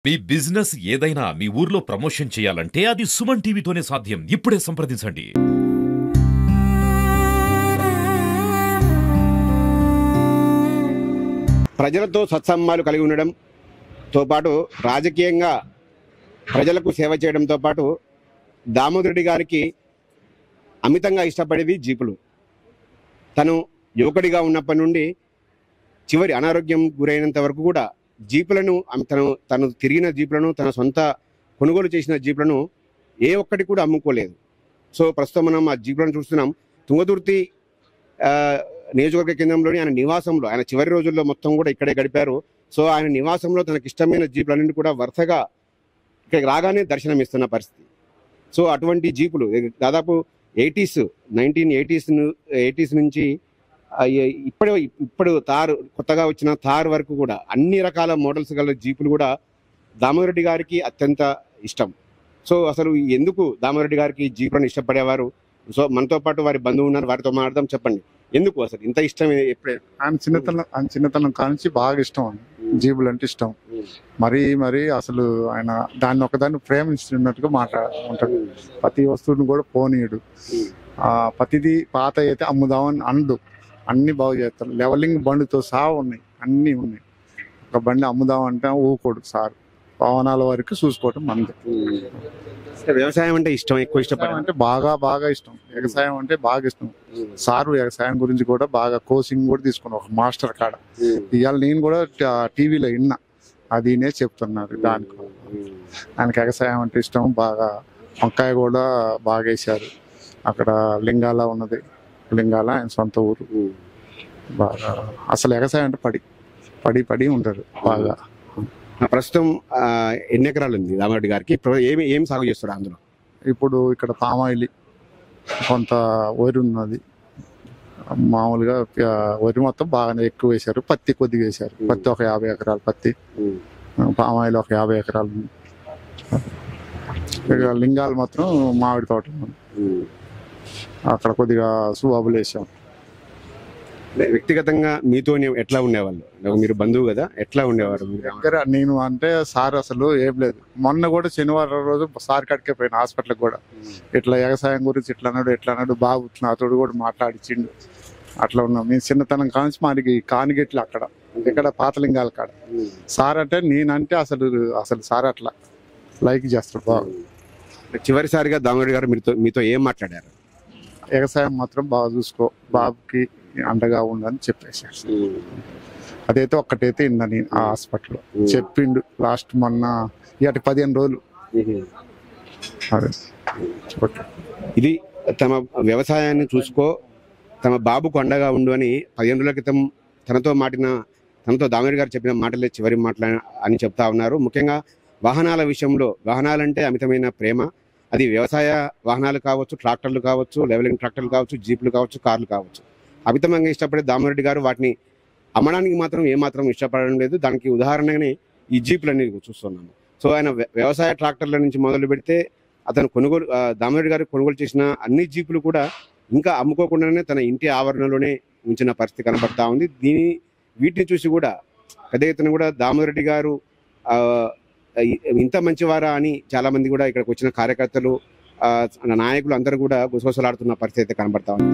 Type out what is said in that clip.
మీ business ఏదైనా మీ ఊర్లో promotion చేయాలంటే అది సుమన్ టీవీతోనే సాధ్యం. ఇప్పుడే సంప్రదించండి. ప్రజలతో సత్సంబంధాలు కలిగి ఉండడంతో పాటు రాజకీయంగా ప్రజలకు సేవ చేయడంతో పాటు దామోదర్ రెడ్డి గారికి అమితంగా ఇష్టపడేది జీపులు. తను యువకుడిగా ఉన్నప్పటి నుండి చివరి అనారోగ్యం గురైనంత వరకు కూడా జీపులను తను తిరిగిన జీపులను, తన సొంత కొనుగోలు చేసిన జీపులను ఏ ఒక్కటి కూడా అమ్ముకోలేదు. సో ప్రస్తుతం మనం ఆ జీపులను చూస్తున్నాం. తుంగతుర్తి నియోజకవర్గ కేంద్రంలోని ఆయన నివాసంలో, ఆయన చివరి రోజుల్లో మొత్తం కూడా ఇక్కడే గడిపారు. సో ఆయన నివాసంలో తనకి ఇష్టమైన జీపులన్నింటి కూడా వరుసగా ఇక్కడికి రాగానే దర్శనమిస్తున్న పరిస్థితి. సో అటువంటి జీపులు దాదాపు 1980s నుంచి ఇప్పుడు కొత్తగా వచ్చిన థార్ వరకు కూడా అన్ని రకాల మోడల్స్ గల జీపులు కూడా దామోదర్ రెడ్డి గారికి అత్యంత ఇష్టం. సో అసలు ఎందుకు దామోదర్ రెడ్డి గారికి జీపులను ఇష్టపడేవారు? సో మనతో పాటు వారి బంధువు ఉన్నారు, వారితో మాట్లాడదాం. చెప్పండి, ఎందుకు అసలు ఇంత ఇష్టం? ఎప్పుడే ఆయన చిన్నతనం కానించి బాగా ఇష్టం అండి, జీబులు అంటే ఇష్టం. మరీ అసలు ఆయన దాన్ని ఒకదాన్ని ప్రేమిస్తున్నట్టుగా ఉంటాడు. ప్రతి వస్తువుని కూడా పోనీయుడు. ప్రతిదీ పాత అయితే అమ్ముదామని అండు, అన్ని బాగు చేస్తారు. లెవెలింగ్ బండితో సహా ఉన్నాయి, అన్నీ ఉన్నాయి. ఒక బండి అమ్ముదామంటే ఊకోడు సార్. భవనాల వరకు చూసుకోవటం మంది. వ్యవసాయం అంటే ఇష్టం, ఎక్కువ ఇష్టపడడం అంటే బాగా ఇష్టం. వ్యవసాయం అంటే బాగా ఇష్టం. సారు వ్యవసాయం గురించి కూడా బాగా కోచింగ్ కూడా తీసుకున్నాం ఒక మాస్టర్ కాడ. ఇవాళ నేను కూడా టీవీలో విన్నా, అదినే చెప్తున్నారు. దానికి ఆయనకి వ్యవసాయం అంటే ఇష్టం బాగా. వంకాయ కూడా బాగా వేశారు. అక్కడ లింగాల ఉన్నది, లింగాల ఆయన సొంత ఊరు. బాగా అసలు వ్యవసాయం అంటే పడి ఉంటారు బాగా. ప్రస్తుతం ఎన్ని ఎకరాలు ఉంది దామోదర్ రెడ్డి గారికి? ఏం సాగు చేస్తారు అందులో? ఇప్పుడు ఇక్కడ పామాయిల్, కొంత వరి ఉన్నది. మామూలుగా వరి మొత్తం బాగానే ఎక్కువ వేశారు. పత్తి కొద్దిగా వేశారు. పత్తి ఒక 50 ఎకరాలు పత్తి, పామాయిల్ ఒక 50 ఎకరాలు. ఇక లింగాలు మాత్రం మామిడి తోట అక్కడ కొద్దిగా సుబాబులు వేసాం. వ్యక్తిగతంగా మీతో ఎట్లా ఉండేవాళ్ళు? మీరు బంధువు కదా, ఎట్లా ఉండేవారు దగ్గర? నేను అంటే సార్ అసలు ఏం లేదు. మొన్న కూడా శనివారం రోజు సార్ కాడికే పోయిన హాస్పిటల్కి కూడా. ఇట్లా వ్యవసాయం గురించి ఎట్లా అన్నాడు బాబు నాతోడు కూడా మాట్లాడిచిండు. అట్లా ఉన్నాం మేము చిన్నతనం కానించి. మనకి కానిగెట్లు అక్కడ ఇక్కడ పాతలింగాల కాడ. సార్ అంటే నేనంటే అసలు సార్ అట్లా లైక్ చేస్తాడు బాగా. చివరిసారిగా దామోదర్ గారు మీతో ఏం మాట్లాడారు? వ్యవసాయం మాత్రం బాగా చూసుకో, బాబుకి అండగా ఉండని చెప్పేశారు. అదైతే ఒక్కటైతే ఇందా నేను ఆ హాస్పిటల్లో చెప్పిండు లాస్ట్ మొన్న 15 రోజులు. అదే ఇది తమ వ్యవసాయాన్ని చూసుకో, తమ బాబుకు అండగా ఉండు అని 15 రోజుల క్రితం తనతో దామోదర్ గారు చెప్పిన మాటలే చివరి మాటలు అని చెప్తా ఉన్నారు. ముఖ్యంగా వాహనాల విషయంలో, వాహనాలంటే అమితమైన ప్రేమ. అది వ్యవసాయ వాహనాలు కావచ్చు, ట్రాక్టర్లు కావచ్చు, లెవెలింగ్ ట్రాక్టర్లు కావచ్చు, జీపులు కావచ్చు, కార్లు కావచ్చు. అమితంగా ఇష్టపడే దామోదర్ రెడ్డి గారు వాటిని అమ్మడానికి మాత్రం ఏమాత్రం ఇష్టపడడం లేదు. దానికి ఉదాహరణగానే ఈ జీపులన్నీ చూస్తున్నాము. సో ఆయన వ్యవసాయ ట్రాక్టర్ల నుంచి మొదలు పెడితే అతను దామోదర్ రెడ్డి గారు కొనుగోలు చేసిన అన్ని జీపులు కూడా ఇంకా అమ్ముకోకుండానే తన ఇంటి ఆవరణలోనే ఉంచిన పరిస్థితి కనబడతా ఉంది. వీటిని చూసి కూడా పెద్ద ఎత్తున కూడా దామోదర్ రెడ్డి గారు ఇంత మంచివారా అని చాలా మంది కూడా ఇక్కడికి వచ్చిన కార్యకర్తలు, నాయకులు అందరూ కూడా గుసగుసలాడుతున్న పరిస్థితి అయితే కనబడతా ఉంది.